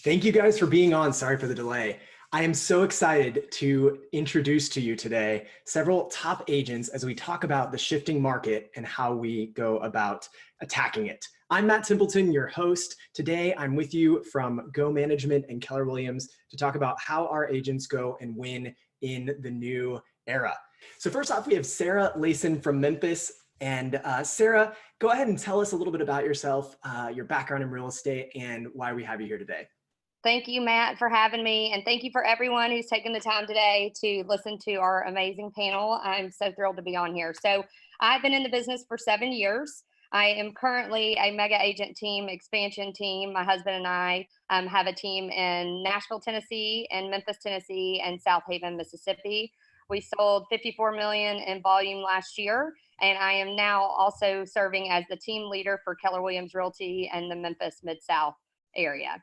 Thank you guys for being on. Sorry for the delay. I am so excited to introduce to you today several top agents as we talk about the shifting market and how we go about attacking it. I'm Matt Templeton, your host. Today, I'm with you from Go Management and Keller Williams to talk about how our agents go and win in the new era. So first off, we have Sarah Layson from Memphis. And Sarah, go ahead and tell us a little bit about yourself, your background in real estate, and why we have you here today. Thank you, Matt, for having me. And thank you for everyone who's taken the time today to listen to our amazing panel. I'm so thrilled to be on here. So I've been in the business for 7 years. I am currently a mega agent team, expansion team. My husband and I have a team in Nashville, Tennessee, and Memphis, Tennessee, and South Haven, Mississippi. We sold 54 million in volume last year. And I am now also serving as the team leader for Keller Williams Realty and the Memphis Mid-South area.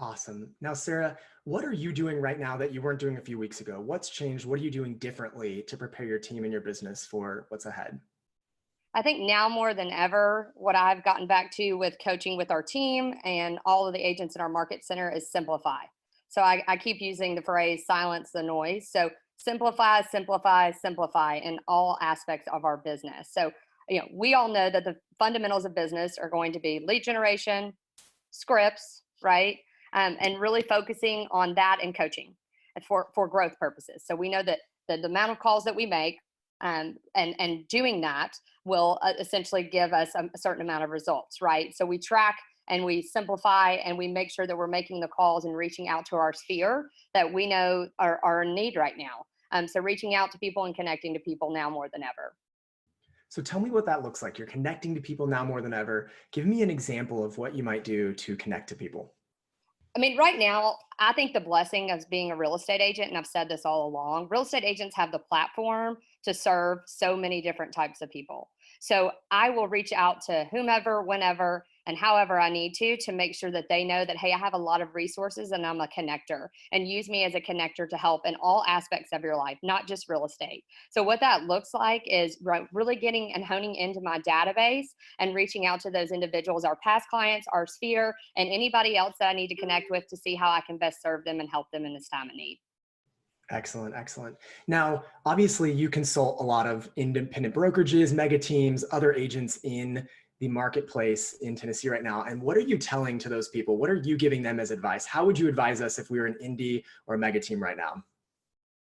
Awesome. Now, Sarah, what are you doing right now that you weren't doing a few weeks ago? What's changed? What are you doing differently to prepare your team and your business for what's ahead? I think now more than ever, what I've gotten back to with coaching with our team and all of the agents in our market center is simplify. So I keep using the phrase silence the noise. So simplify, simplify, simplify in all aspects of our business. So, we all know that the fundamentals of business are going to be lead generation, scripts, right? And really focusing on that and coaching for growth purposes. So we know that the amount of calls that we make and doing that will essentially give us a certain amount of results, right? So we track and we simplify and we make sure that we're making the calls and reaching out to our sphere that we know are in need right now. So reaching out to people and connecting to people now more than ever. So tell me what that looks like. You're connecting to people now more than ever. Give me an example of what you might do to connect to people. I mean, right now, I think the blessing of being a real estate agent, and I've said this all along, real estate agents have the platform to serve so many different types of people. So I will reach out to whomever, whenever, and however I need to make sure that they know that, hey, I have a lot of resources and I'm a connector, and use me as a connector to help in all aspects of your life, not just real estate. So what that looks like is really getting and honing into my database and reaching out to those individuals, our past clients, our sphere, and anybody else that I need to connect with to see how I can best serve them and help them in this time of need. Excellent, excellent. Now, obviously, you consult a lot of independent brokerages, mega teams, other agents in the marketplace in Tennessee right now. And what are you telling to those people? What are you giving them as advice? How would you advise us if we were an indie or a mega team right now?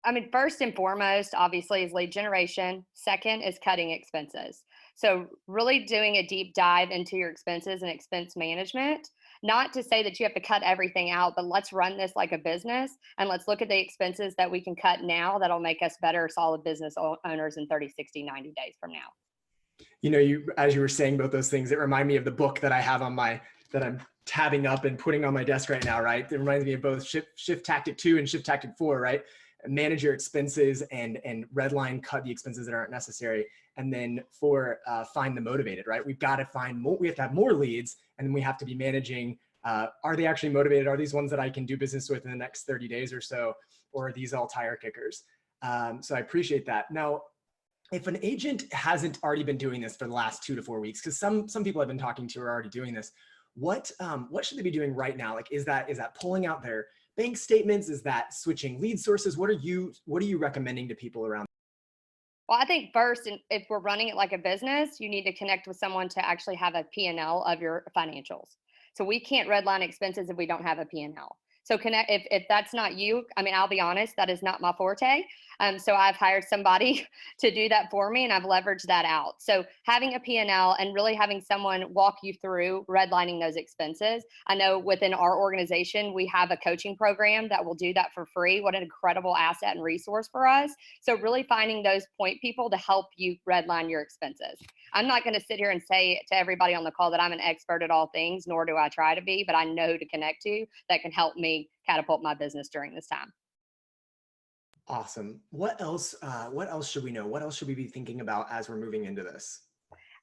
I mean, first and foremost, obviously, is lead generation. Second is cutting expenses. So really doing a deep dive into your expenses and expense management. Not to say that you have to cut everything out, but let's run this like a business and let's look at the expenses that we can cut now that'll make us better, solid business owners in 30, 60, 90 days from now. As you were saying both those things, it reminded me of the book that I have that I'm tabbing up and putting on my desk right now, right? It reminds me of both Shift Tactic 2 and Shift Tactic 4, right? Manage your expenses and redline cut the expenses that aren't necessary. And then find the motivated, right? We have to have more leads, and then we have to be managing, are they actually motivated? Are these ones that I can do business with in the next 30 days or so? Or are these all tire kickers? So I appreciate that. Now, if an agent hasn't already been doing this for the last 2 to 4 weeks, because some people I've been talking to are already doing this, what should they be doing right now? Like, is that pulling out their bank statements? Is that switching lead sources? What are you recommending to people around? Well, I think first, if we're running it like a business, you need to connect with someone to actually have a P&L of your financials. So we can't redline expenses if we don't have a P&L. So connect, if that's not you, I mean, I'll be honest, that is not my forte. So I've hired somebody to do that for me, and I've leveraged that out. So having a P&L and really having someone walk you through redlining those expenses. I know within our organization, we have a coaching program that will do that for free. What an incredible asset and resource for us. So really finding those point people to help you redline your expenses. I'm not going to sit here and say to everybody on the call that I'm an expert at all things, nor do I try to be, but I know who to connect to that can help me catapult my business during this time. Awesome. What else should we know? What else should we be thinking about as we're moving into this?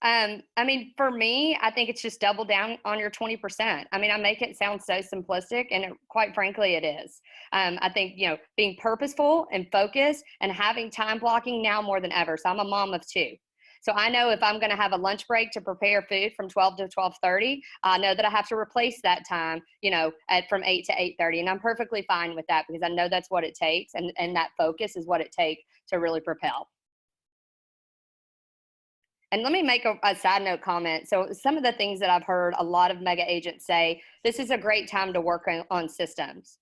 I mean, for me, I think it's just double down on your 20%. I mean, I make it sound so simplistic, and quite frankly, it is. I think, being purposeful and focused and having time blocking now more than ever. So I'm a mom of two. So I know if I'm going to have a lunch break to prepare food from 12 to 12:30, I know that I have to replace that time, from 8 to 8:30. And I'm perfectly fine with that because I know that's what it takes. And that focus is what it takes to really propel. And let me make a side note comment. So some of the things that I've heard a lot of mega agents say, this is a great time to work on systems.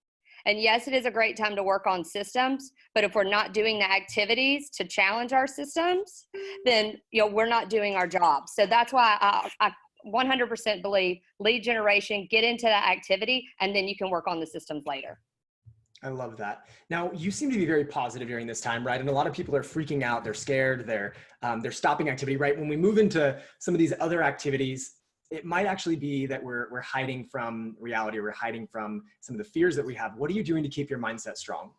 And yes, it is a great time to work on systems, but if we're not doing the activities to challenge our systems, then we're not doing our job. So that's why I 100% believe lead generation, get into that activity, and then you can work on the systems later. I love that. Now, you seem to be very positive during this time, right? And a lot of people are freaking out. They're scared. They're stopping activity, right? When we move into some of these other activities, it might actually be that we're hiding from reality. We're hiding from some of the fears that we have. What are you doing to keep your mindset strong?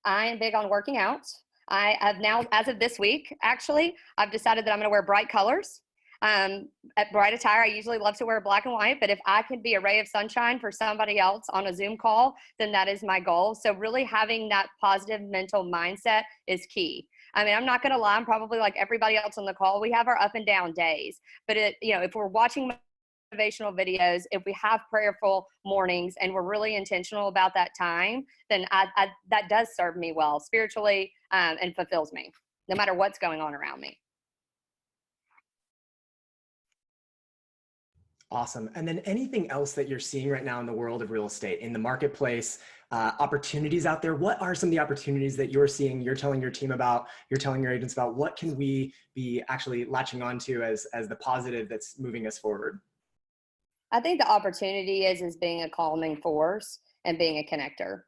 I am big on working out. I have now, as of this week, actually, I've decided that I'm going to wear bright colors. At bright attire, I usually love to wear black and white, but if I could be a ray of sunshine for somebody else on a Zoom call, then that is my goal. So really having that positive mental mindset is key. I mean, I'm not going to lie, I'm probably like everybody else on the call. We have our up and down days, but if we're watching motivational videos, if we have prayerful mornings and we're really intentional about that time, then that does serve me well spiritually, and fulfills me no matter what's going on around me. Awesome. And then anything else that you're seeing right now in the world of real estate, in the marketplace, opportunities out there? What are some of the opportunities that you're seeing, you're telling your team about, you're telling your agents about? What can we be actually latching onto as the positive that's moving us forward? I think the opportunity is being a calming force and being a connector.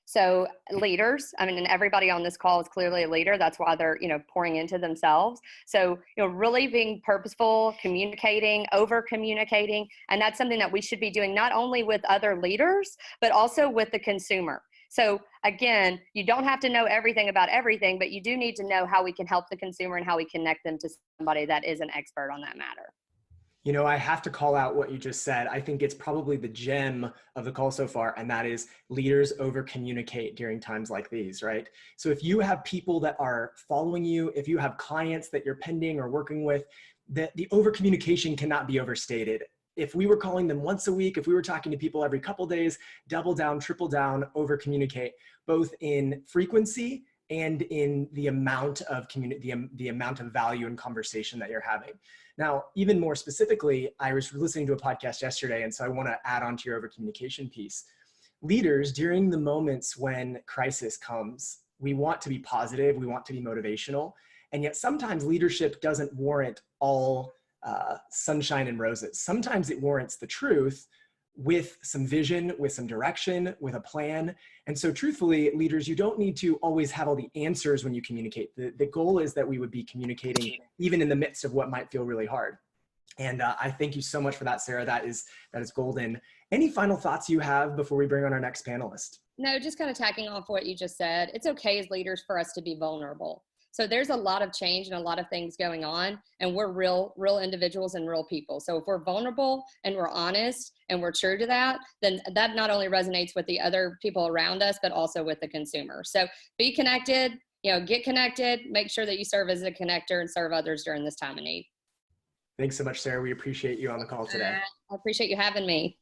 So leaders, and everybody on this call is clearly a leader. That's why they're, pouring into themselves. So, really being purposeful, communicating, over communicating. And that's something that we should be doing not only with other leaders, but also with the consumer. So again, you don't have to know everything about everything, but you do need to know how we can help the consumer and how we connect them to somebody that is an expert on that matter. I have to call out what you just said. I think it's probably the gem of the call so far, and that is leaders over communicate during times like these, right? So if you have people that are following you, if you have clients that you're pending or working with, the over communication cannot be overstated. If we were calling them once a week, if we were talking to people every couple days, double down, triple down, over communicate, both in frequency and in the amount of the amount of value and conversation that you're having. Now, even more specifically, I was listening to a podcast yesterday, and so I want to add on to your over communication piece. Leaders, during the moments when crisis comes, we want to be positive, we want to be motivational, and yet sometimes leadership doesn't warrant all sunshine and roses. Sometimes it warrants the truth with some vision, with some direction, with a plan. And so truthfully, leaders, you don't need to always have all the answers when you communicate. The goal is that we would be communicating even in the midst of what might feel really hard. And I thank you so much for that, Sarah. That is golden. Any final thoughts you have before we bring on our next panelist? No, just kind of tacking off what you just said. It's okay as leaders for us to be vulnerable. So there's a lot of change and a lot of things going on, and we're real individuals and real people. So if we're vulnerable and we're honest and we're true to that, then that not only resonates with the other people around us, but also with the consumer. So be connected, get connected, make sure that you serve as a connector and serve others during this time of need. Thanks so much, Sarah. We appreciate you on the call today. I appreciate you having me.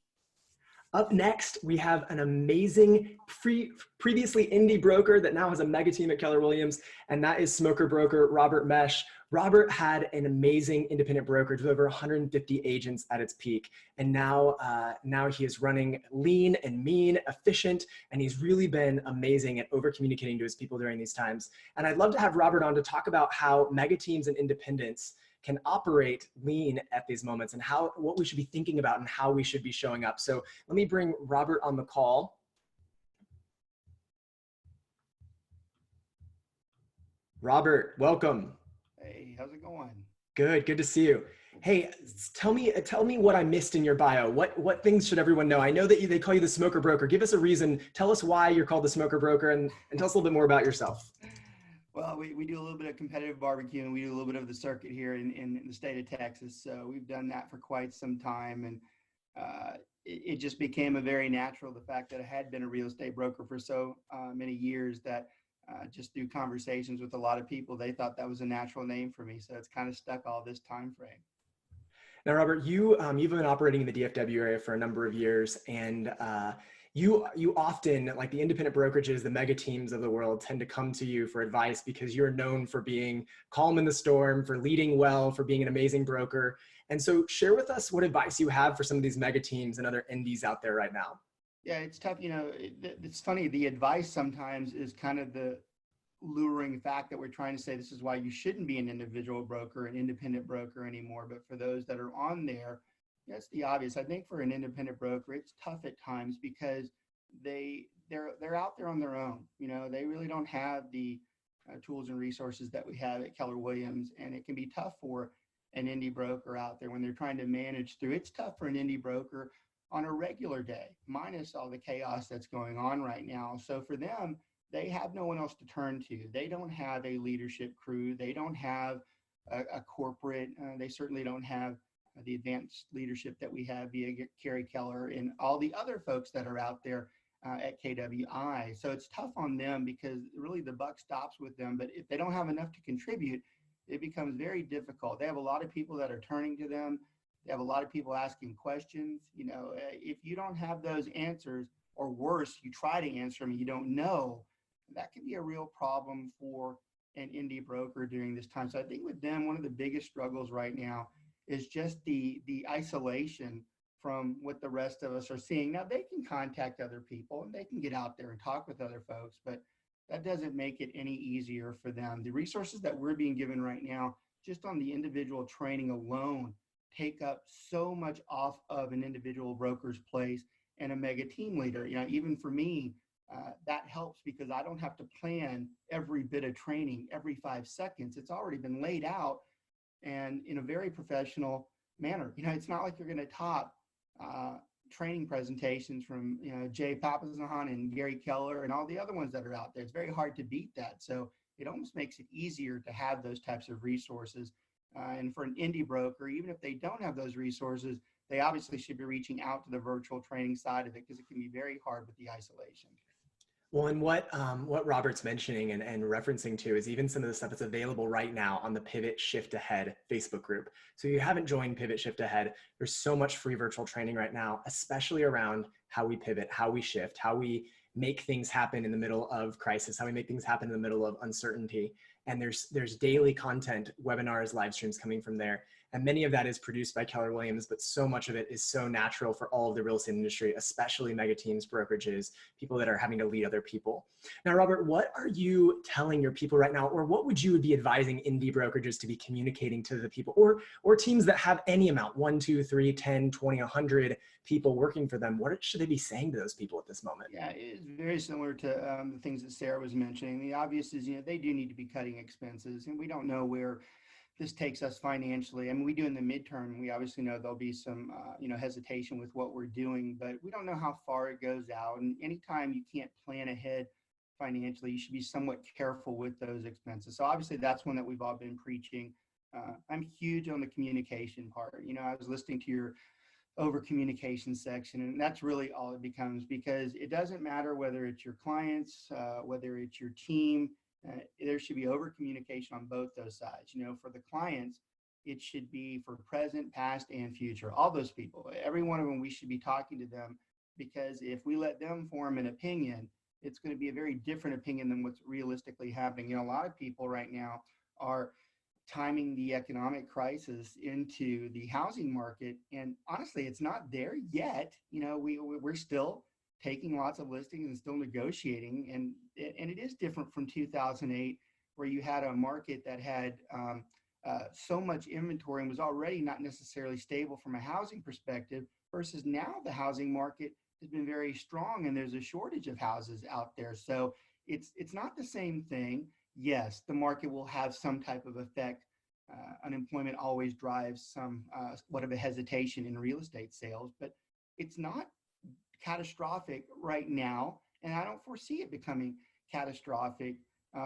Up next, we have an amazing previously indie broker that now has a mega team at Keller Williams, and that is smoker broker Robert Meche. Robert had an amazing independent brokerage with over 150 agents at its peak, and now he is running lean and mean, efficient, and he's really been amazing at over communicating to his people during these times. And I'd love to have Robert on to talk about how mega teams and independents can operate lean at these moments and what we should be thinking about and how we should be showing up. So let me bring Robert on the call. Robert, welcome. Hey, how's it going? Good to see you. Hey, tell me what I missed in your bio. What things should everyone know? I know that they call you the smoker broker. Give us a reason. Tell us why you're called the smoker broker, and tell us a little bit more about yourself. Well, we do a little bit of competitive barbecue, and we do a little bit of the circuit here in the state of Texas. So we've done that for quite some time, and it just became a very natural, the fact that I had been a real estate broker for so many years, that just through conversations with a lot of people, they thought that was a natural name for me. So it's kind of stuck all this time frame. Now, Robert, you've been operating in the DFW area for a number of years, and you often, like the independent brokerages, the mega teams of the world, tend to come to you for advice because you're known for being calm in the storm, for leading well, for being an amazing broker. And so, share with us what advice you have for some of these mega teams and other indies out there right now. Yeah, it's tough. It's funny. The advice sometimes is kind of the luring fact that we're trying to say this is why you shouldn't be an individual broker, an independent broker anymore. But for those that are on there, that's the obvious. I think for an independent broker, it's tough at times because they're out there on their own. They really don't have the tools and resources that we have at Keller Williams, and it can be tough for an indie broker out there when they're trying to manage through. It's tough for an indie broker on a regular day, minus all the chaos that's going on right now. So for them, they have no one else to turn to. They don't have a leadership crew. They don't have a corporate. They certainly don't have the advanced leadership that we have via Carrie Keller and all the other folks that are out there at KWI. So it's tough on them because really the buck stops with them. But if they don't have enough to contribute, it becomes very difficult. They have a lot of people that are turning to them. They have a lot of people asking questions. If you don't have those answers, or worse, you try to answer them and you don't know, that can be a real problem for an indie broker during this time. So I think with them, one of the biggest struggles right now is just the isolation from what the rest of us are seeing. Now, they can contact other people and they can get out there and talk with other folks, but that doesn't make it any easier for them. The resources that we're being given right now, just on the individual training alone, take up so much off of an individual broker's place and a mega team leader. Even for me, that helps because I don't have to plan every bit of training every 5 seconds. It's already been laid out and in a very professional manner. It's not like you're going to top training presentations from Jay Papasan and Gary Keller and all the other ones that are out there. It's very hard to beat that. So it almost makes it easier to have those types of resources. And for an indie broker, even if they don't have those resources, they obviously should be reaching out to the virtual training side of it because it can be very hard with the isolation. Well, and what Robert's mentioning and referencing to is even some of the stuff that's available right now on the Pivot Shift Ahead Facebook group. So if you haven't joined Pivot Shift Ahead, there's so much free virtual training right now, especially around how we pivot, how we shift, how we make things happen in the middle of crisis, how we make things happen in the middle of uncertainty. And there's daily content, webinars, live streams coming from there. And many of that is produced by Keller Williams, but so much of it is so natural for all of the real estate industry, especially mega teams, brokerages, people that are having to lead other people. Now, Robert, what are you telling your people right now, or what would you be advising indie brokerages to be communicating to the people, or teams that have any amount, 1, 2, 3, 10, 20, 100 people working for them? What should they be saying to those people at this moment? Yeah, it's very similar to the things that Sarah was mentioning. The obvious is, they do need to be cutting expenses, and we don't know where this takes us financially. I mean, we do in the midterm, we obviously know there'll be some, hesitation with what we're doing, but we don't know how far it goes out. And anytime you can't plan ahead financially, you should be somewhat careful with those expenses. So obviously that's one that we've all been preaching. I'm huge on the communication part. I was listening to your over communication section, and that's really all it becomes, because it doesn't matter whether it's your clients, whether it's your team. There should be over communication on both those sides. For the clients, it should be for present, past, and future. All those people, every one of them, we should be talking to them, because if we let them form an opinion, it's going to be a very different opinion than what's realistically happening. A lot of people right now are timing the economic crisis into the housing market, and honestly, it's not there yet. We're still taking lots of listings and still negotiating. And it is different from 2008, where you had a market that had so much inventory and was already not necessarily stable from a housing perspective, versus now the housing market has been very strong and there's a shortage of houses out there. So it's not the same thing. Yes, the market will have some type of effect. Unemployment always drives somewhat of a hesitation in real estate sales, but it's not catastrophic right now, and I don't foresee it becoming catastrophic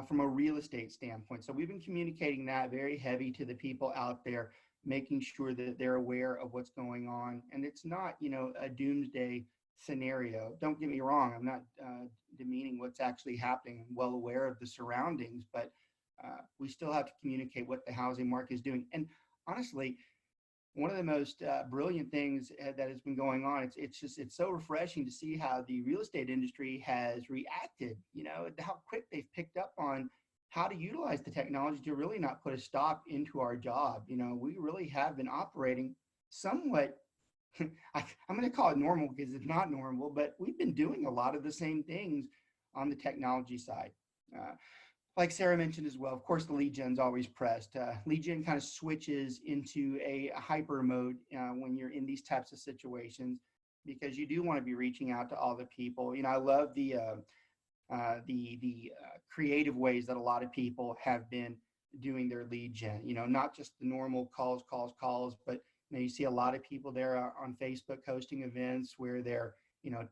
from a real estate standpoint. So we've been communicating that very heavy to the people out there, making sure that they're aware of what's going on, and it's not a doomsday scenario. Don't get me wrong, I'm not demeaning what's actually happening. I'm well aware of the surroundings, but we still have to communicate what the housing market is doing. And honestly, one of the most brilliant things that has been going on, it's so refreshing to see how the real estate industry has reacted, how quick they've picked up on how to utilize the technology to really not put a stop into our job. We really have been operating somewhat, I'm going to call it normal because it's not normal, but we've been doing a lot of the same things on the technology side. Like Sarah mentioned as well, of course, the lead gen's always pressed. Lead gen kind of switches into a hyper mode when you're in these types of situations, because you do want to be reaching out to all the people. I love the creative ways that a lot of people have been doing their lead gen. Not just the normal calls, but you see a lot of people there on Facebook hosting events where they're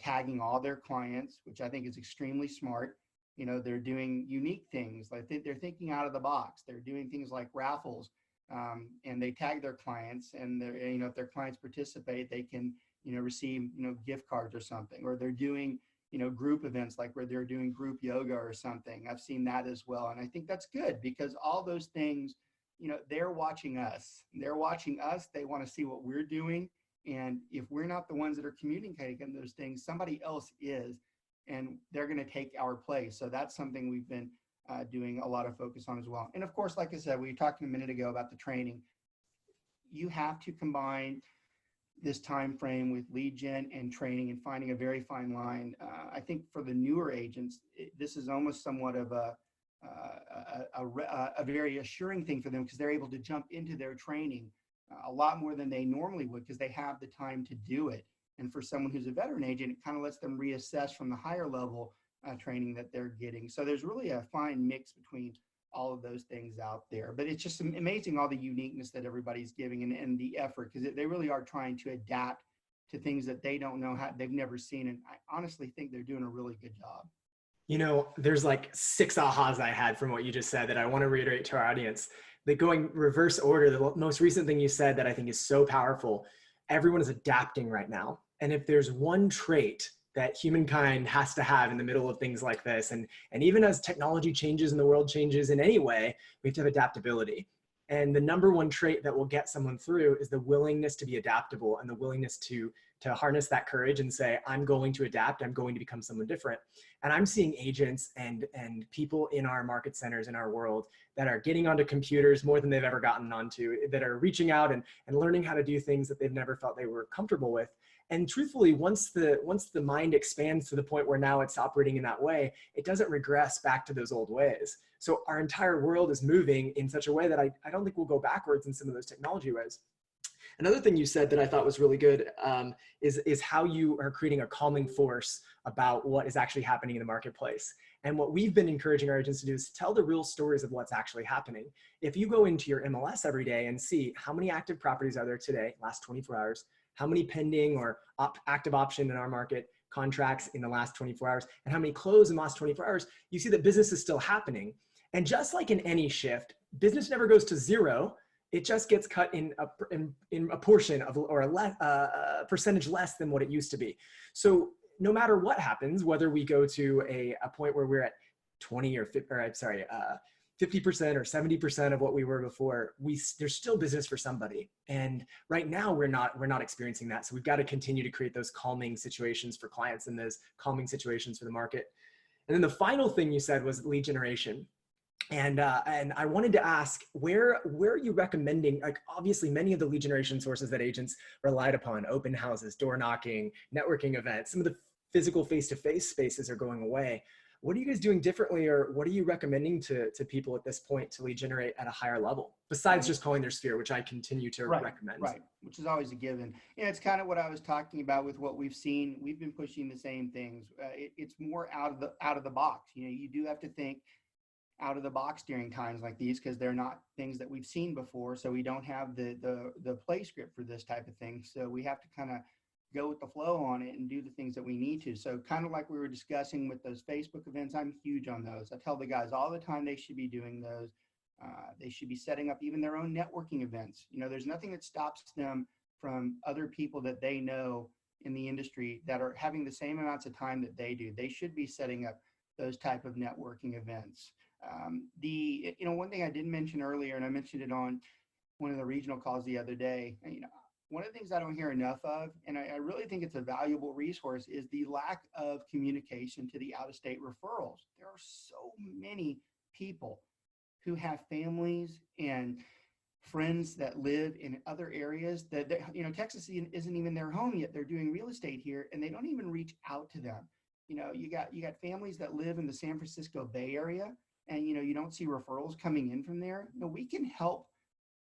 tagging all their clients, which I think is extremely smart. They're doing unique things, like they're thinking out of the box. They're doing things like raffles, and they tag their clients, and if their clients participate, they can receive gift cards or something. Or they're doing group events, like where they're doing group yoga or something. I've seen that as well, and I think that's good, because all those things, they're watching us. They're watching us. They want to see what we're doing, and if we're not the ones that are communicating those things, somebody else is. And they're going to take our place. So that's something we've been doing a lot of focus on as well. And of course, like I said, we talked a minute ago about the training. You have to combine this time frame with lead gen and training, and finding a very fine line. I think for the newer agents, this is almost somewhat of a very assuring thing for them, because they're able to jump into their training a lot more than they normally would, because they have the time to do it. And for someone who's a veteran agent, it kind of lets them reassess from the higher level training that they're getting. So there's really a fine mix between all of those things out there. But it's just amazing all the uniqueness that everybody's giving, and the effort, because they really are trying to adapt to things that they don't know, how they've never seen. And I honestly think they're doing a really good job. There's like 6 ahas I had from what you just said that I want to reiterate to our audience. Going reverse order, the most recent thing you said that I think is so powerful: everyone is adapting right now. And if there's one trait that humankind has to have in the middle of things like this, and even as technology changes and the world changes in any way, we have to have adaptability. And the number one trait that will get someone through is the willingness to be adaptable, and the willingness to harness that courage and say, I'm going to adapt, I'm going to become someone different. And I'm seeing agents and people in our market centers in our world that are getting onto computers more than they've ever gotten onto, that are reaching out and learning how to do things that they've never felt they were comfortable with. And truthfully, once the mind expands to the point where now it's operating in that way, it doesn't regress back to those old ways. So our entire world is moving in such a way that I don't think we'll go backwards in some of those technology ways. Another thing you said that I thought was really good is how you are creating a calming force about what is actually happening in the marketplace. And what we've been encouraging our agents to do is tell the real stories of what's actually happening. If you go into your MLS every day and see how many active properties are there today, last 24 hours, how many pending or active option in our market contracts in the last 24 hours, and how many close in the last 24 hours, you see that business is still happening. And just like in any shift, business never goes to zero. It just gets cut in a portion of, or a percentage less than what it used to be. So no matter what happens, whether we go to a point where we're at 20 or 50, or 50% or 70% of what we were before, there's still business for somebody. And right now we're not experiencing that. So we've got to continue to create those calming situations for clients and those calming situations for the market. And then the final thing you said was lead generation. And I wanted to ask, where are you recommending, like obviously many of the lead generation sources that agents relied upon, open houses, door knocking, networking events, some of the physical face-to-face spaces are going away. What are you guys doing differently, or what are you recommending to people at this point to lead generate at a higher level, besides just calling their sphere, which I continue to recommend? Right, which is always a given. It's kind of what I was talking about with what we've seen. We've been pushing the same things. It's more out of the box. You do have to think out of the box during times like these, because they're not things that we've seen before. So we don't have the play script for this type of thing. So we have to kind of go with the flow on it and do the things that we need to. So kind of like we were discussing with those Facebook events, I'm huge on those. I tell the guys all the time they should be doing those. They should be setting up even their own networking events. There's nothing that stops them from other people that they know in the industry that are having the same amounts of time that they do. They should be setting up those type of networking events. One thing I didn't mention earlier, and I mentioned it on one of the regional calls the other day, one of the things I don't hear enough of, and I really think it's a valuable resource, is the lack of communication to the out-of-state referrals. There are so many people who have families and friends that live in other areas that, Texas isn't even their home yet. They're doing real estate here, and they don't even reach out to them. You got families that live in the San Francisco Bay Area, and you don't see referrals coming in from there. We can help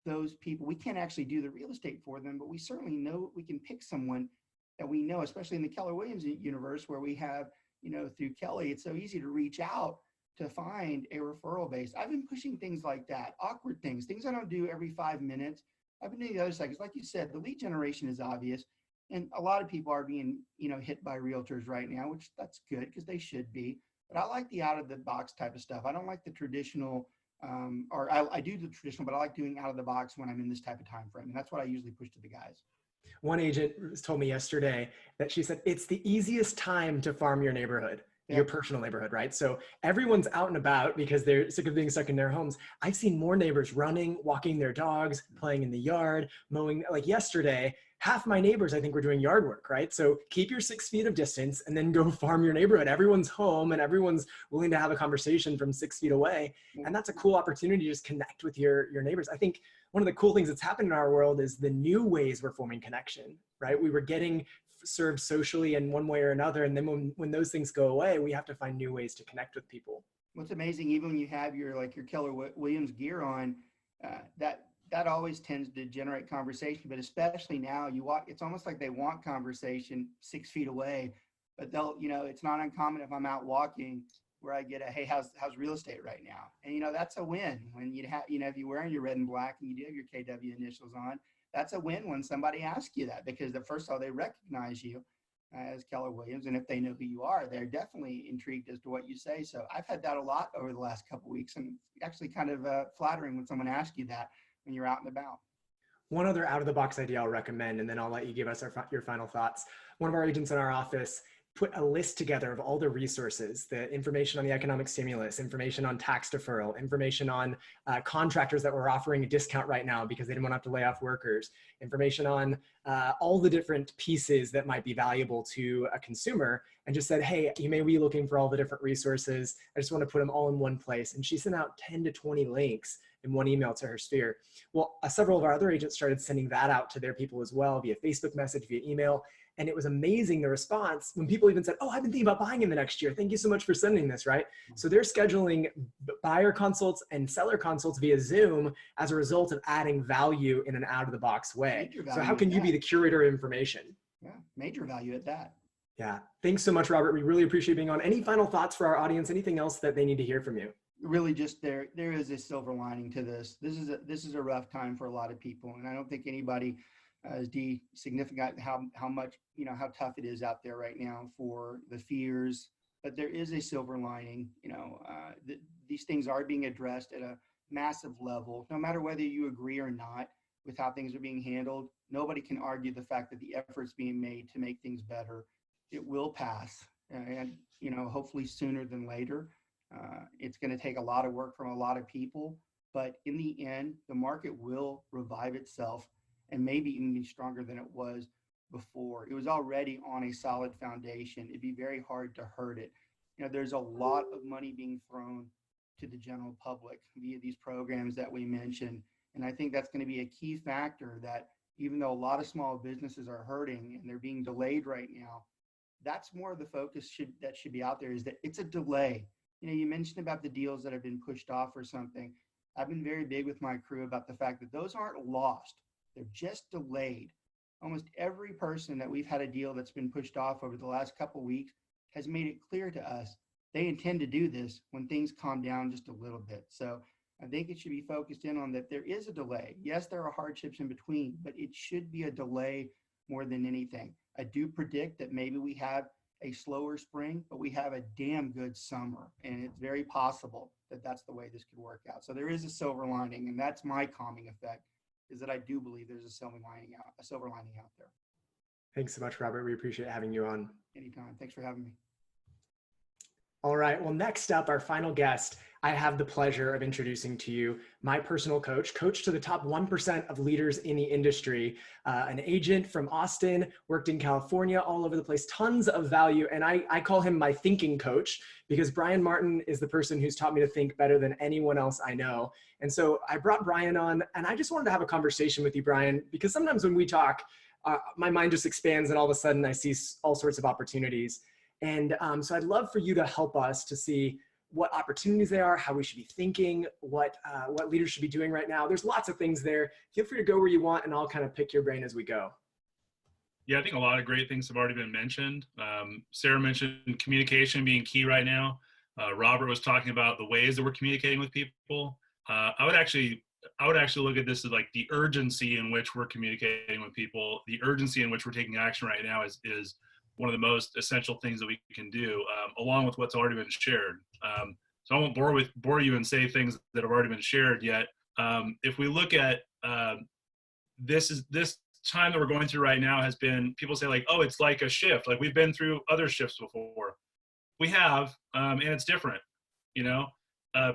those people. We can't actually do the real estate for them, but we certainly know we can pick someone that we know, especially in the Keller Williams universe, where we have, through Kelly, it's so easy to reach out to find a referral base. I've been pushing things like that, awkward things I don't do every 5 minutes. I've been doing the other side, because like you said, the lead generation is obvious. And a lot of people are being, hit by realtors right now, which that's good because they should be. But I like the out of the box type of stuff. I don't like the traditional, I do the traditional, but I like doing out of the box when I'm in this type of time frame. And that's what I usually push to the guys. One agent told me yesterday that she said, it's the easiest time to farm your neighborhood. Yeah. Your personal neighborhood, right? So everyone's out and about because they're sick of being stuck in their homes. I've seen more neighbors running, walking their dogs, playing in the yard, mowing. Like yesterday, half my neighbors, I think, were doing yard work, right? So keep your 6 feet of distance and then go farm your neighborhood. Everyone's home and everyone's willing to have a conversation from 6 feet away. And that's a cool opportunity to just connect with your neighbors. I think one of the cool things that's happened in our world is the new ways we're forming connection, right? We were getting served socially in one way or another. And then when those things go away, we have to find new ways to connect with people. What's amazing, even when you have your Keller Williams gear on, that always tends to generate conversation, but especially now it's almost like they want conversation 6 feet away, but they'll, it's not uncommon if I'm out walking where I get a, hey, how's real estate right now? And, that's a win when you have, if you're wearing your red and black and you do have your KW initials on, that's a win when somebody asks you that, because first of all, they recognize you as Keller Williams. And if they know who you are, they're definitely intrigued as to what you say. So I've had that a lot over the last couple of weeks, and actually kind of flattering when someone asks you that when you're out and about. One other out of the box idea I'll recommend, and then I'll let you give us your final thoughts. One of our agents in our office put a list together of all the resources, the information on the economic stimulus, information on tax deferral, information on contractors that were offering a discount right now because they didn't want to have to lay off workers, information on all the different pieces that might be valuable to a consumer, and just said, hey, you may be looking for all the different resources. I just want to put them all in one place. And she sent out 10 to 20 links in one email to her sphere. Well, several of our other agents started sending that out to their people as well, via Facebook message, via email. And it was amazing, the response, when people even said, oh, I've been thinking about buying in the next year. Thank you so much for sending this, right? So they're scheduling buyer consults and seller consults via Zoom as a result of adding value in an out-of-the-box way. So how can you be the curator of information? Yeah, major value at that. Yeah, thanks so much, Robert. We really appreciate being on. Any final thoughts for our audience? Anything else that they need to hear from you? Really, just there is a silver lining to this. This is a rough time for a lot of people, and I don't think anybody is significant how much, how tough it is out there right now for the fears, but there is a silver lining. These things are being addressed at a massive level, no matter whether you agree or not with how things are being handled. Nobody can argue the fact that the efforts being made to make things better. It will pass, and hopefully sooner than later. It's going to take a lot of work from a lot of people, but in the end, the market will revive itself and maybe even be stronger than it was before. It was already on a solid foundation. It'd be very hard to hurt it. There's a lot of money being thrown to the general public via these programs that we mentioned. And I think that's going to be a key factor, that even though a lot of small businesses are hurting and they're being delayed right now, that's more of the focus that should be out there, is that it's a delay. You mentioned about the deals that have been pushed off or something. I've been very big with my crew about the fact that those aren't lost. They're just delayed. Almost every person that we've had a deal that's been pushed off over the last couple of weeks has made it clear to us they intend to do this when things calm down just a little bit. So I think it should be focused in on that there is a delay. Yes, there are hardships in between, but it should be a delay more than anything. I do predict that maybe we have a slower spring, but we have a damn good summer, and it's very possible that that's the way this could work out. So there is a silver lining, and that's my calming effect, is that I do believe there's a silver lining out there. Thanks so much, Robert. We appreciate having you on. Anytime. Thanks for having me. All right. Well, next up, our final guest, I have the pleasure of introducing to you my personal coach to the top 1% of leaders in the industry, an agent from Austin, worked in California, all over the place, tons of value. And I call him my thinking coach because Brian Martin is the person who's taught me to think better than anyone else I know. And so I brought Brian on, and I just wanted to have a conversation with you, Brian, because sometimes when we talk, my mind just expands and all of a sudden I see all sorts of opportunities. And so I'd love for you to help us to see what opportunities they are, how we should be thinking, what leaders should be doing right now. There's lots of things there. Feel free to go where you want, and I'll kind of pick your brain as we go. Yeah, I think a lot of great things have already been mentioned. Sarah mentioned communication being key right now. Robert was talking about the ways that we're communicating with people. I would actually look at this as like the urgency in which we're communicating with people. The urgency in which we're taking action right now is one of the most essential things that we can do, along with what's already been shared. So I won't bore you and say things that have already been shared yet. If we look at this time that we're going through right now has been, people say like, oh, it's like a shift. Like we've been through other shifts before. We have, and it's different,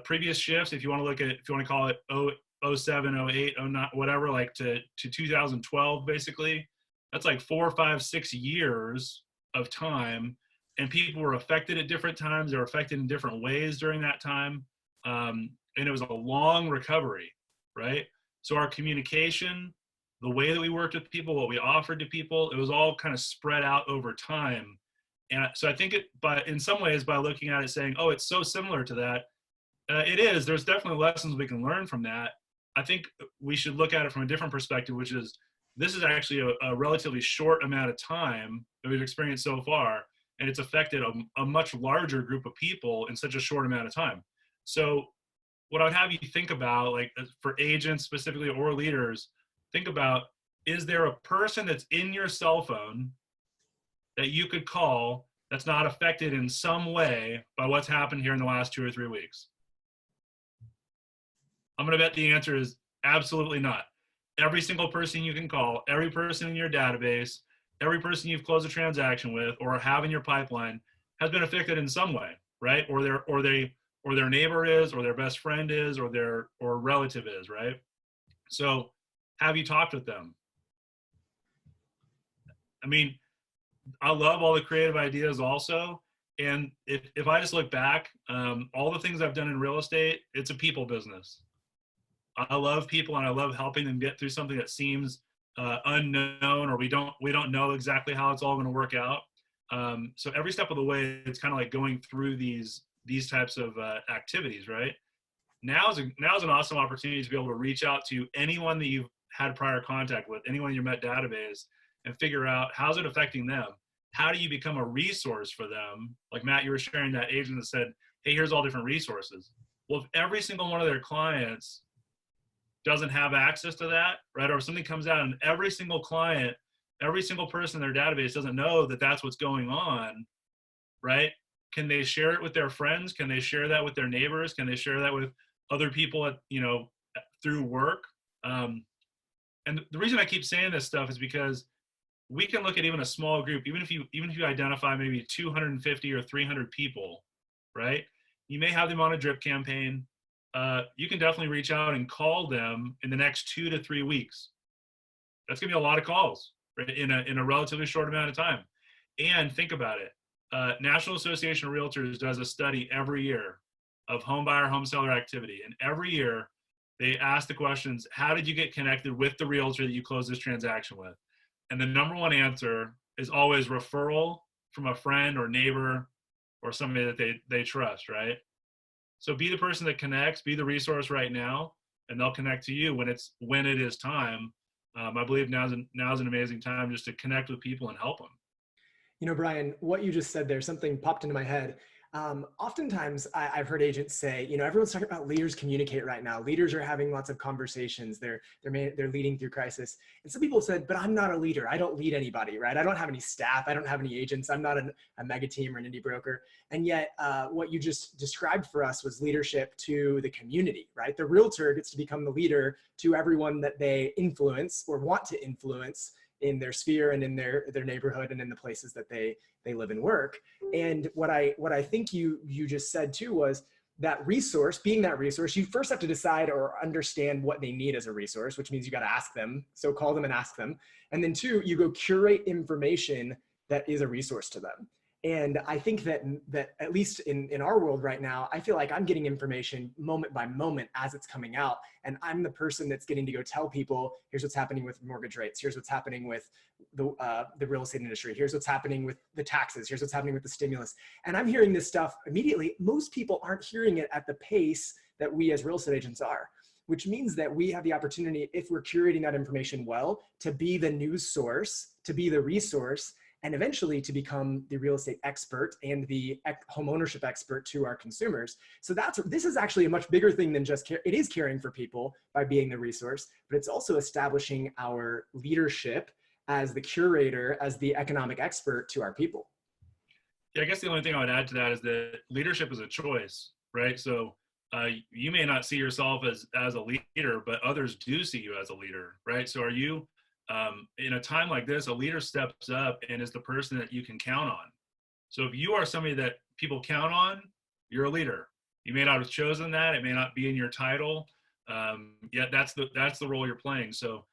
previous shifts, if you want to call it 07, 08, 09, whatever, like to 2012, basically, that's like 4, 5, 6 years of time, and people were affected at different times. They were affected in different ways during that time. And it was a long recovery, right? So our communication, the way that we worked with people, what we offered to people, it was all kind of spread out over time. And so I think in some ways, by looking at it saying, oh, it's so similar to that, it is. There's definitely lessons we can learn from that. I think we should look at it from a different perspective, which is, this is actually a relatively short amount of time that we've experienced so far, and it's affected a much larger group of people in such a short amount of time. So what I'd have you think about, like for agents specifically or leaders, think about, is there a person that's in your cell phone that you could call that's not affected in some way by what's happened here in the last 2 or 3 weeks? I'm going to bet the answer is absolutely not. Every single person you can call, every person in your database, every person you've closed a transaction with or have in your pipeline has been affected in some way, right? Or their neighbor is, or their best friend is, or relative is, right? So have you talked with them? I mean, I love all the creative ideas also. And if I just look back, all the things I've done in real estate, it's a people business. I love people, and I love helping them get through something that seems unknown, or we don't know exactly how it's all going to work out. So every step of the way, it's kind of like going through these types of activities, right? Now is an awesome opportunity to be able to reach out to anyone that you've had prior contact with, anyone in your Met database, and figure out how's it affecting them. How do you become a resource for them? Like Matt, you were sharing that agent that said, hey, here's all different resources. Well, if every single one of their clients doesn't have access to that, right? Or if something comes out and every single client, every single person in their database doesn't know that that's what's going on, right? Can they share it with their friends? Can they share that with their neighbors? Can they share that with other people through work? And the reason I keep saying this stuff is because we can look at even a small group, even if you identify maybe 250 or 300 people, right? You may have them on a drip campaign. You can definitely reach out and call them in the next 2 to 3 weeks. That's gonna be a lot of calls, right, in a relatively short amount of time. And think about it. National Association of Realtors does a study every year of home buyer, home seller activity. And every year they ask the questions, how did you get connected with the realtor that you closed this transaction with? And the number one answer is always referral from a friend or neighbor or somebody that they trust, right? So be the person that connects, be the resource right now, and they'll connect to you when it is time. I believe now's an amazing time just to connect with people and help them. Brian, what you just said there, something popped into my head. Oftentimes I've heard agents say, everyone's talking about leaders communicate right now. Leaders are having lots of conversations. They're leading through crisis. And some people said, but I'm not a leader. I don't lead anybody, right? I don't have any staff. I don't have any agents. I'm not a mega team or an indie broker. And yet what you just described for us was leadership to the community, right? The realtor gets to become the leader to everyone that they influence or want to influence in their sphere and in their neighborhood and in the places that they live and work. And what I think you just said too was that resource, being that resource, you first have to decide or understand what they need as a resource, which means you got to ask them. So call them and ask them. And then two, you go curate information that is a resource to them. And I think that at least in our world right now, I feel like I'm getting information moment by moment as it's coming out. And I'm the person that's getting to go tell people, here's what's happening with mortgage rates. Here's what's happening with the real estate industry. Here's what's happening with the taxes. Here's what's happening with the stimulus. And I'm hearing this stuff immediately. Most people aren't hearing it at the pace that we as real estate agents are, which means that we have the opportunity, if we're curating that information well, to be the news source, to be the resource, and eventually to become the real estate expert and the home ownership expert to our consumers. So this is actually a much bigger thing than just it is caring for people by being the resource, but it's also establishing our leadership as the curator, as the economic expert to our people. Yeah, I guess the only thing I would add to that is that leadership is a choice, right? So you may not see yourself as a leader, but others do see you as a leader, right? So are you, in a time like this, a leader steps up and is the person that you can count on. So if you are somebody that people count on, you're a leader. You may not have chosen that. It may not be in your title. Yet that's the role you're playing. So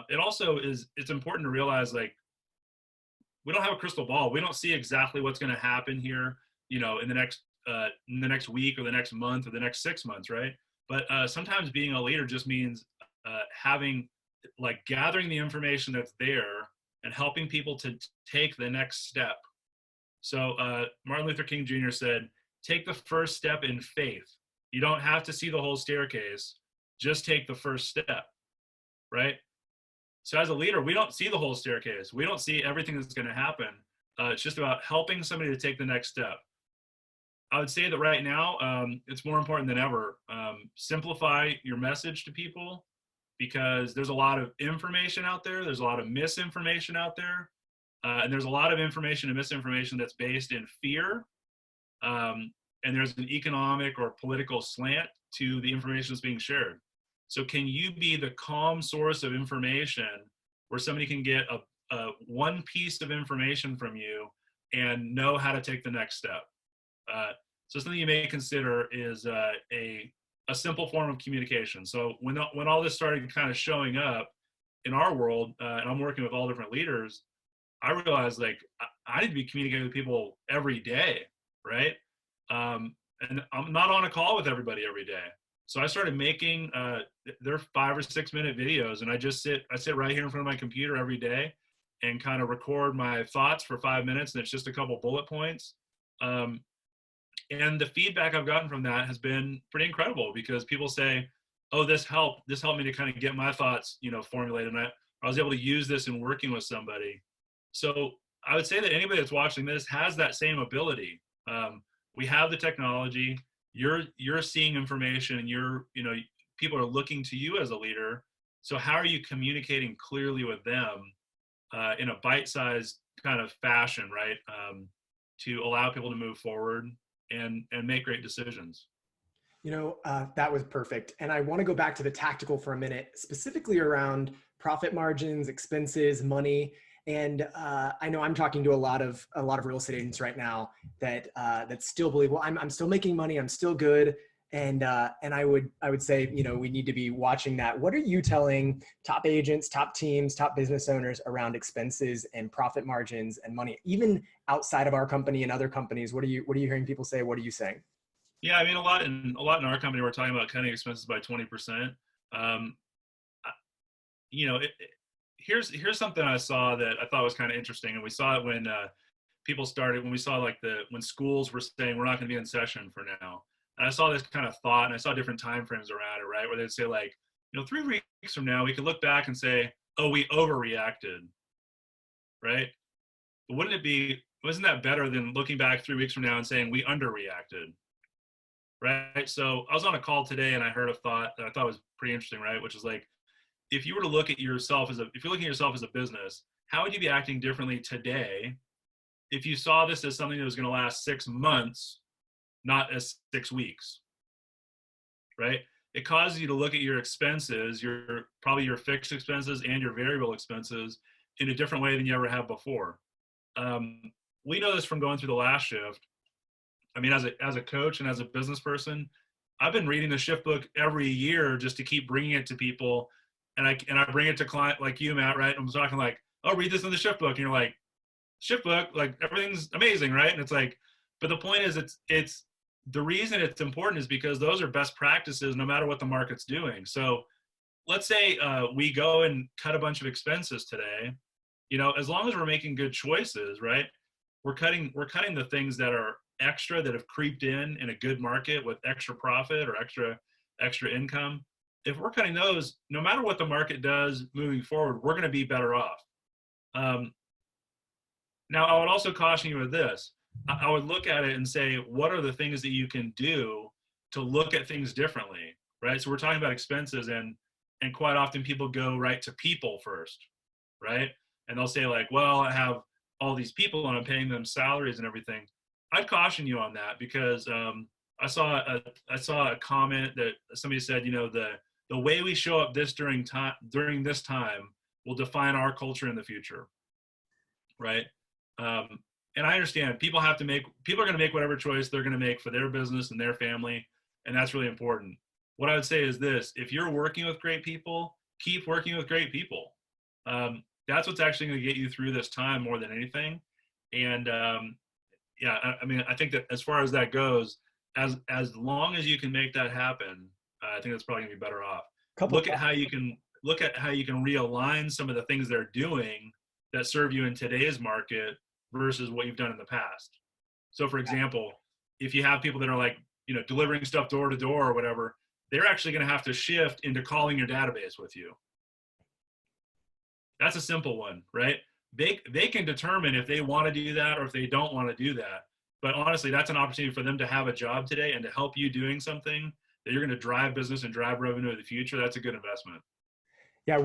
it also it's important to realize, like, we don't have a crystal ball. We don't see exactly what's going to happen here, in the next week or the next month or the next 6 months, right? But sometimes being a leader just means gathering the information that's there and helping people to take the next step. So Martin Luther King Jr. said, take the first step in faith. You don't have to see the whole staircase. Just take the first step, right? So as a leader, we don't see the whole staircase. We don't see everything that's going to happen. It's just about helping somebody to take the next step. I would say that right now, it's more important than ever. Simplify your message to people, because there's a lot of information out there. There's a lot of misinformation out there. And there's a lot of information and misinformation that's based in fear. And there's an economic or political slant to the information that's being shared. So can you be the calm source of information where somebody can get a one piece of information from you and know how to take the next step? So something you may consider is a simple form of communication. So when all this started kind of showing up in our world, and I'm working with all different leaders, I realized, like, I need to be communicating with people every day, right? And I'm not on a call with everybody every day. So I started making they're 5 or 6 minute videos, and I sit right here in front of my computer every day and kind of record my thoughts for 5 minutes, and it's just a couple bullet points. And the feedback I've gotten from that has been pretty incredible, because people say, oh, this helped me to kind of get my thoughts, formulated. And I was able to use this in working with somebody. So I would say that anybody that's watching this has that same ability. We have the technology. You're seeing information, and people are looking to you as a leader. So how are you communicating clearly with them in a bite-sized kind of fashion, right? To allow people to move forward and make great decisions. That was perfect. And I want to go back to the tactical for a minute, specifically around profit margins, expenses, money. And I know I'm talking to a lot of real estate agents right now that still believe, well, I'm still making money, I'm still good. And I would say, we need to be watching that. What are you telling top agents, top teams, top business owners around expenses and profit margins and money, even outside of our company and other companies? What are you hearing people say? What are you saying? Yeah, I mean, a lot in our company, we're talking about cutting expenses by 20%. Here's something I saw that I thought was kind of interesting, and we saw it when when schools were saying we're not going to be in session for now. And I saw this kind of thought, and I saw different time frames around it, right? Where they'd say, 3 weeks from now, we could look back and say, oh, we overreacted, right? But wasn't that better than looking back 3 weeks from now and saying we underreacted, right? So I was on a call today, and I heard a thought that I thought was pretty interesting, right? Which is like, if you were to look at yourself if you're looking at yourself as a business, how would you be acting differently today if you saw this as something that was going to last 6 months, not as 6 weeks, right? It causes you to look at your expenses, probably your fixed expenses and your variable expenses, in a different way than you ever have before. We know this from going through the last shift. I mean, as a coach and as a business person, I've been reading the shift book every year just to keep bringing it to people. And I bring it to client like you, Matt, right? I'm talking like, oh, read this in the shift book. And you're like, shift book, like everything's amazing, right? And it's like, but the point is it's the reason it's important is because those are best practices no matter what the market's doing. So let's say we go and cut a bunch of expenses today, as long as we're making good choices, right? We're cutting the things that are extra that have creeped in a good market with extra profit or extra income. If we're cutting those, no matter what the market does moving forward, we're going to be better off. Now, I would also caution you with this. I would look at it and say, what are the things that you can do to look at things differently, right? So we're talking about expenses, and quite often people go right to people first, right? And they'll say like, well, I have all these people and I'm paying them salaries and everything. I'd caution you on that because I saw a comment that somebody said, the way we show up during this time will define our culture in the future, right? And I understand people are going to make whatever choice they're going to make for their business and their family, and that's really important. What I would say is this: if you're working with great people, keep working with great people. That's what's actually going to get you through this time more than anything. And I mean, I think that as far as that goes, as long as you can make that happen, I think that's probably going to be better off. Look at how you can realign some of the things they're doing that serve you in today's market versus what you've done in the past. So for example, if you have people that are like, delivering stuff door to door or whatever, they're actually going to have to shift into calling your database with you. That's a simple one, right? They can determine if they want to do that or if they don't want to do that. But honestly, that's an opportunity for them to have a job today and to help you doing something that you're going to drive business and drive revenue in the future. That's a good investment. Yeah,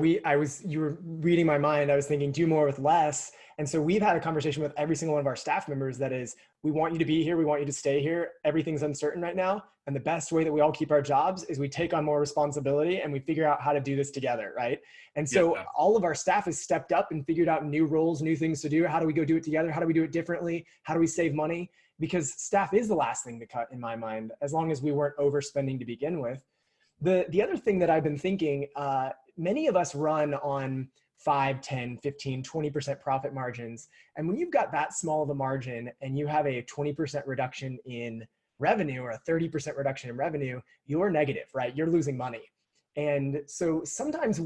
you were reading my mind. I was thinking do more with less. And so we've had a conversation with every single one of our staff members that is, we want you to be here. We want you to stay here. Everything's uncertain right now. And the best way that we all keep our jobs is we take on more responsibility and we figure out how to do this together, right? And so all of our staff has stepped up and figured out new roles, new things to do. How do we go do it together? How do we do it differently? How do we save money? Because staff is the last thing to cut in my mind, as long as we weren't overspending to begin with. The other thing that I've been thinking, many of us run on 5, 10, 15, 20% profit margins. And when you've got that small of a margin and you have a 20% reduction in revenue or a 30% reduction in revenue, you're negative, right? You're losing money. And so sometimes,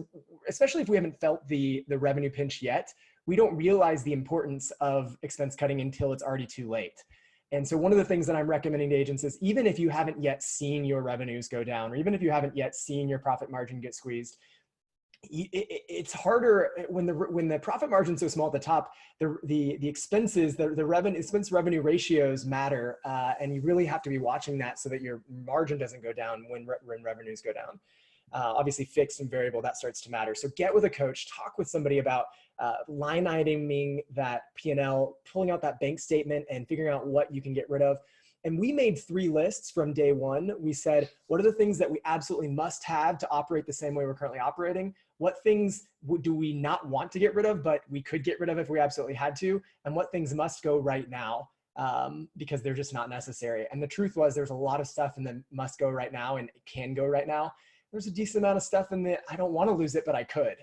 especially if we haven't felt the revenue pinch yet, we don't realize the importance of expense cutting until it's already too late. And so one of the things that I'm recommending to agents is, even if you haven't yet seen your revenues go down, or even if you haven't yet seen your profit margin get squeezed, it's harder when the profit margin is so small at the top. The expenses, the revenue expense revenue ratios matter, and you really have to be watching that so that your margin doesn't go down when revenues go down. Obviously, fixed and variable, that starts to matter. So get with a coach, talk with somebody about line iteming that P&L, pulling out that bank statement and figuring out what you can get rid of. And we made 3 lists from day one. We said, what are the things that we absolutely must have to operate the same way we're currently operating? What things do we not want to get rid of, but we could get rid of if we absolutely had to? And what things must go right now because they're just not necessary. And the truth was, there's a lot of stuff in the must go right now and it can go right now. There's a decent amount of stuff in the I don't want to lose it, but I could.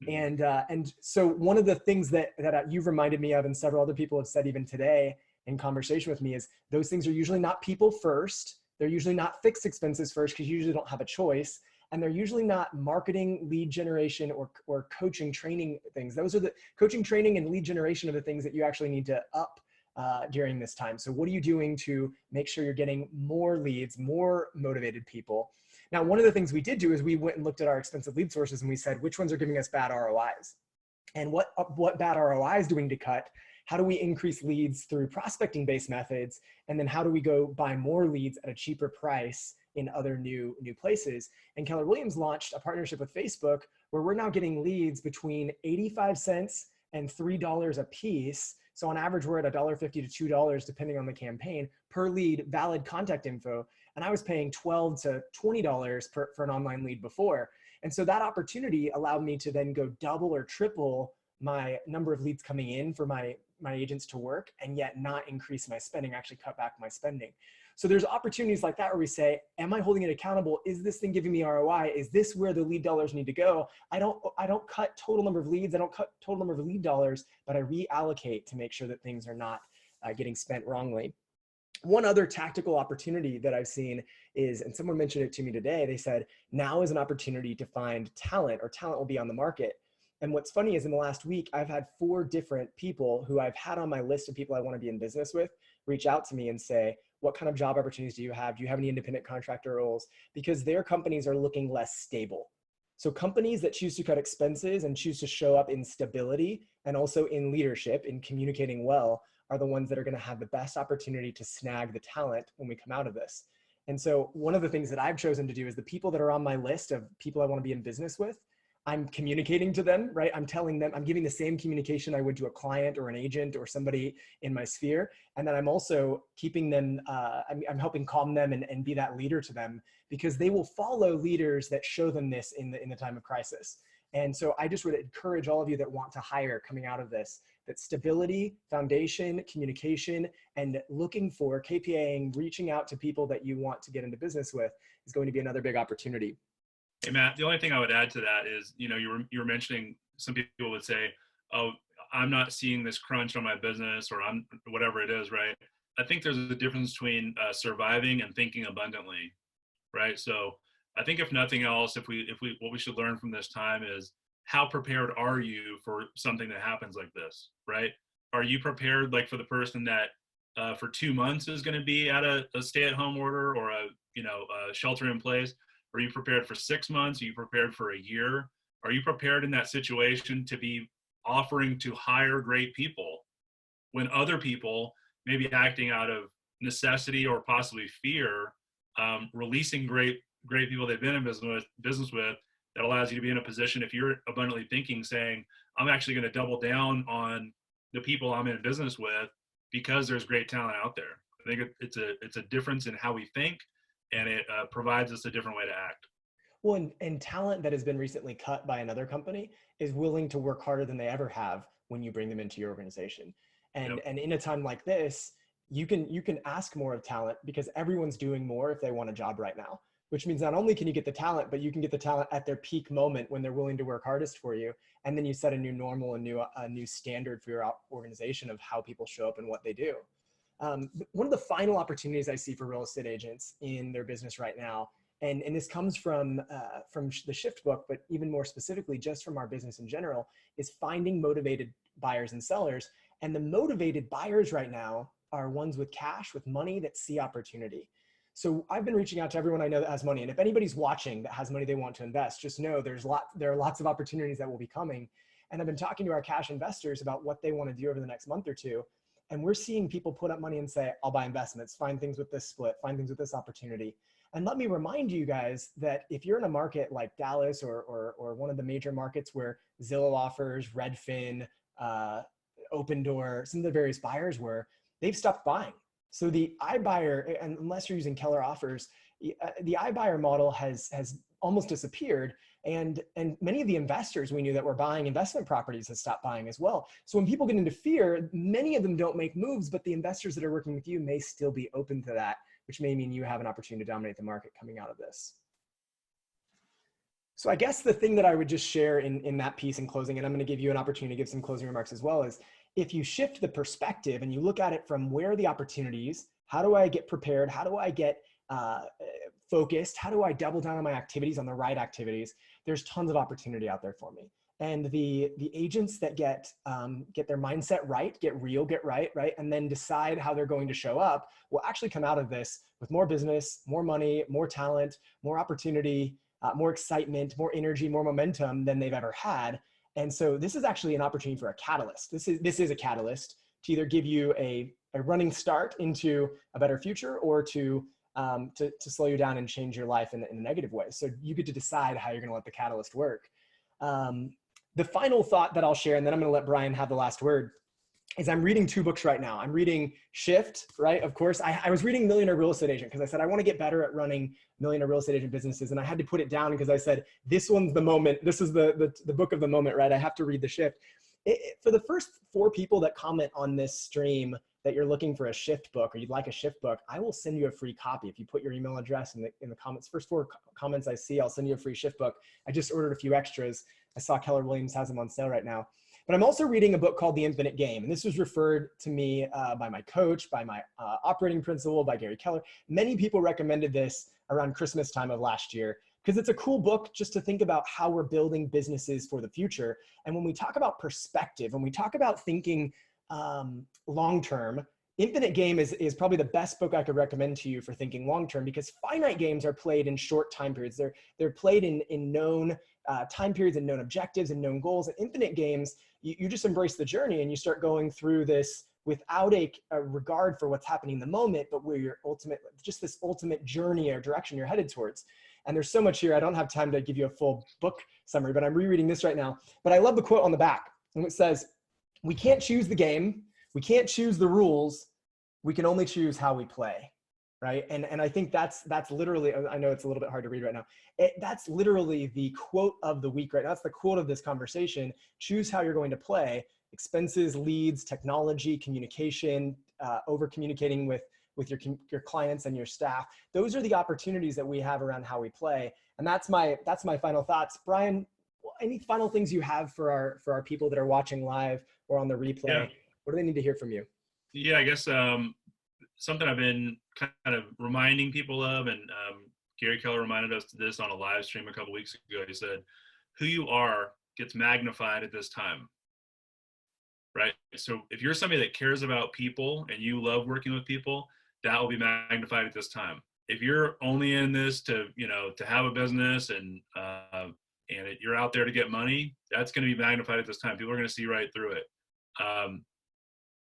And so one of the things that you've reminded me of, and several other people have said even today in conversation with me, is those things are usually not people first. They're usually not fixed expenses first, because you usually don't have a choice. And they're usually not marketing, lead generation, or coaching, training things. Those are the coaching, training, and lead generation of the things that you actually need to up during this time. So what are you doing to make sure you're getting more leads, more motivated people? Now, one of the things we did do is we went and looked at our expensive lead sources and we said, which ones are giving us bad ROIs? And what bad ROIs do we need to cut? How do we increase leads through prospecting-based methods? And then how do we go buy more leads at a cheaper price in other new places? And Keller Williams launched a partnership with Facebook where we're now getting leads between 85 cents and $3 a piece. So on average, we're at $1.50 to $2, depending on the campaign, per lead, valid contact info. And I was paying $12 to $20 for an online lead before. And so that opportunity allowed me to then go double or triple my number of leads coming in for my agents to work, and yet not increase my spending, actually cut back my spending. So there's opportunities like that where we say, am I holding it accountable? Is this thing giving me ROI? Is this where the lead dollars need to go? I don't cut total number of leads. I don't cut total number of lead dollars, but I reallocate to make sure that things are not getting spent wrongly. One other tactical opportunity that I've seen is, and someone mentioned it to me today, they said, now is an opportunity to find talent, or talent will be on the market. And what's funny is in the last week, I've had 4 different people who I've had on my list of people I want to be in business with reach out to me and say, what kind of job opportunities do you have? Do you have any independent contractor roles? Because their companies are looking less stable. So companies that choose to cut expenses and choose to show up in stability and also in leadership, in communicating well, are the ones that are going to have the best opportunity to snag the talent when we come out of this. And so one of the things that I've chosen to do is the people that are on my list of people I want to be in business with, I'm communicating to them, right? I'm telling them, I'm giving the same communication I would to a client or an agent or somebody in my sphere. And then I'm also keeping them, I'm helping calm them and be that leader to them, because they will follow leaders that show them this in the time of crisis. And so I just would encourage all of you that want to hire coming out of this, that stability, foundation, communication, and looking for KPIing, reaching out to people that you want to get into business with is going to be another big opportunity. Hey, Matt, the only thing I would add to that is, you were mentioning some people would say, oh, I'm not seeing this crunch on my business, or I'm whatever it is, right? I think there's a difference between surviving and thinking abundantly, right? So I think if nothing else, what we should learn from this time is, how prepared are you for something that happens like this, right? Are you prepared, like, for the person that for 2 months is going to be at a stay-at-home order or a shelter in place? Are you prepared for 6 months? Are you prepared for a year? Are you prepared in that situation to be offering to hire great people when other people may be acting out of necessity or possibly fear, releasing great people they've been in business with, that allows you to be in a position, if you're abundantly thinking, saying, I'm actually going to double down on the people I'm in business with because there's great talent out there. I think it's a difference in how we think, and it provides us a different way to act. Well, and talent that has been recently cut by another company is willing to work harder than they ever have when you bring them into your organization. And in a time like this, you can ask more of talent, because everyone's doing more if they want a job right now, which means not only can you get the talent, but you can get the talent at their peak moment when they're willing to work hardest for you. And then you set a new normal, a new standard for your organization of how people show up and what they do. One of the final opportunities I see for real estate agents in their business right now, and this comes from the Shift book, but even more specifically, just from our business in general, is finding motivated buyers and sellers. And the motivated buyers right now are ones with cash, with money, that see opportunity. So I've been reaching out to everyone I know that has money. And if anybody's watching that has money they want to invest, just know there are lots of opportunities that will be coming. And I've been talking to our cash investors about what they want to do over the next month or two. And we're seeing people put up money and say, I'll buy investments, find things with this split, find things with this opportunity. And let me remind you guys that if you're in a market like Dallas or one of the major markets where Zillow offers, Redfin, Open Door, some of the various buyers they've stopped buying. So the iBuyer, and unless you're using Keller offers, the iBuyer model has almost disappeared. And many of the investors we knew that were buying investment properties have stopped buying as well. So when people get into fear, many of them don't make moves, but the investors that are working with you may still be open to that, which may mean you have an opportunity to dominate the market coming out of this. So I guess the thing that I would just share in that piece in closing, and I'm going to give you an opportunity to give some closing remarks as well, is if you shift the perspective and you look at it from where are the opportunities, how do I get prepared? How do I get focused? How do I double down on my activities, on the right activities? There's tons of opportunity out there for me. And the agents that get their mindset right, get real, get right, and then decide how they're going to show up will actually come out of this with more business, more money, more talent, more opportunity, more excitement, more energy, more momentum than they've ever had. And so this is actually an opportunity for a catalyst. This is a catalyst to either give you a running start into a better future, or to slow you down and change your life in a negative way. So you get to decide how you're going to let the catalyst work. The final thought that I'll share, and then I'm going to let Brian have the last word, is I'm reading 2 books right now. I'm reading Shift, right? Of course, I was reading Millionaire Real Estate Agent because I said, I want to get better at running millionaire real estate agent businesses. And I had to put it down because I said, this one's the moment. This is the book of the moment, right? I have to read the Shift. For the first 4 people that comment on this stream that you're looking for a shift book or you'd like a shift book, I will send you a free copy. If you put your email address in the comments, first 4 comments I see, I'll send you a free shift book. I just ordered a few extras. I saw Keller Williams has them on sale right now. But I'm also reading a book called The Infinite Game. And this was referred to me by my coach, by my operating principal, by Gary Keller. Many people recommended this around Christmas time of last year because it's a cool book just to think about how we're building businesses for the future. And when we talk about perspective, when we talk about thinking long-term, Infinite Game is probably the best book I could recommend to you for thinking long-term, because finite games are played in short time periods. They're played in known time periods and known objectives and known goals. And infinite games, you just embrace the journey and you start going through this without a regard for what's happening in the moment, but where your just this ultimate journey or direction you're headed towards. And there's so much here. I don't have time to give you a full book summary, but I'm rereading this right now. But I love the quote on the back. And it says, "We can't choose the game. We can't choose the rules. We can only choose how we play." Right. And I think that's literally, I know it's a little bit hard to read right now. That's literally the quote of the week, right? That's the quote of this conversation. Choose how you're going to play. Expenses, leads, technology, communication, over communicating with your clients and your staff. Those are the opportunities that we have around how we play. And that's my final thoughts. Brian, any final things you have for our people that are watching live or on the replay? Yeah. What do they need to hear from you? Yeah, I guess something I've been kind of reminding people of, and Gary Keller reminded us of this on a live stream a couple weeks ago. He said, who you are gets magnified at this time, right? So if you're somebody that cares about people and you love working with people, that will be magnified at this time. If you're only in this to have a business and you're out there to get money, that's going to be magnified at this time. People are going to see right through it.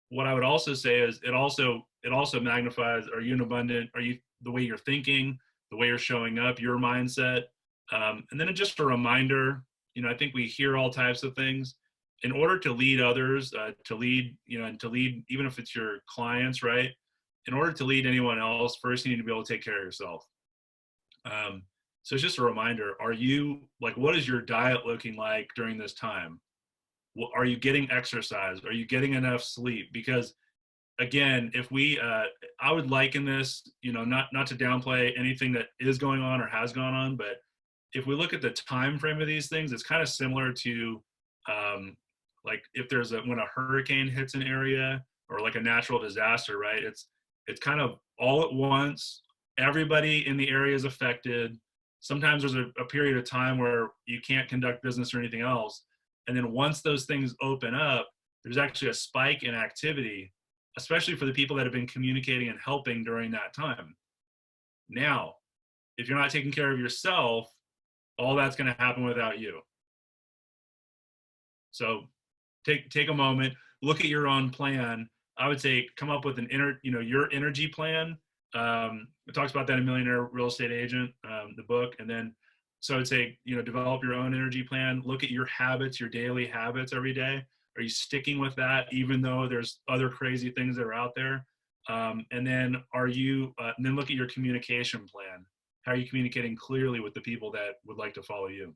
What I would also say is it also magnifies, are you an abundant, are you the way you're thinking, the way you're showing up, your mindset. And then it's just a reminder, I think we hear all types of things. In order to lead others, to lead, even if it's your clients, right? In order to lead anyone else, first you need to be able to take care of yourself. So it's just a reminder, what is your diet looking like during this time? Are you getting exercise? Are you getting enough sleep? Because again, if I would liken this, not to downplay anything that is going on or has gone on, but if we look at the time frame of these things, it's kind of similar to like if when a hurricane hits an area or like a natural disaster, right? It's kind of all at once. Everybody in the area is affected. Sometimes there's a period of time where you can't conduct business or anything else. And then once those things open up, there's actually a spike in activity, especially for the people that have been communicating and helping during that time. Now, if you're not taking care of yourself, all that's going to happen without you. So take a moment, look at your own plan. I would say come up with your energy plan. It talks about that in Millionaire Real Estate Agent, the book. And then, so I would say, develop your own energy plan. Look at your habits, your daily habits every day. Are you sticking with that, even though there's other crazy things that are out there? And then and then look at your communication plan. How are you communicating clearly with the people that would like to follow you?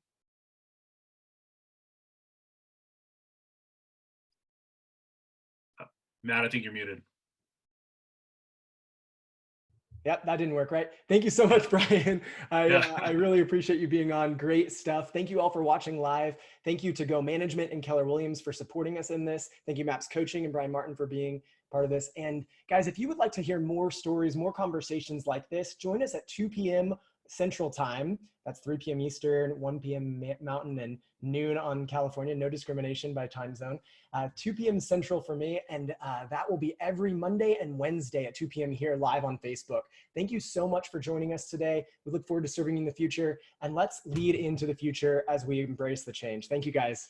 Matt, I think you're muted. Yep, that didn't work, right? Thank you so much, Brian. I really appreciate you being on. Great stuff. Thank you all for watching live. Thank you to Go Management and Keller Williams for supporting us in this. Thank you, Maps Coaching and Brian Martin for being part of this. And guys, if you would like to hear more stories, more conversations like this, join us at 2 p.m. Central Time. That's 3 p.m. Eastern, 1 p.m. Mountain, and noon on California. No discrimination by time zone. 2 p.m. Central for me, and that will be every Monday and Wednesday at 2 p.m. here live on Facebook. Thank you so much for joining us today. We look forward to serving you in the future, and let's lead into the future as we embrace the change. Thank you, guys.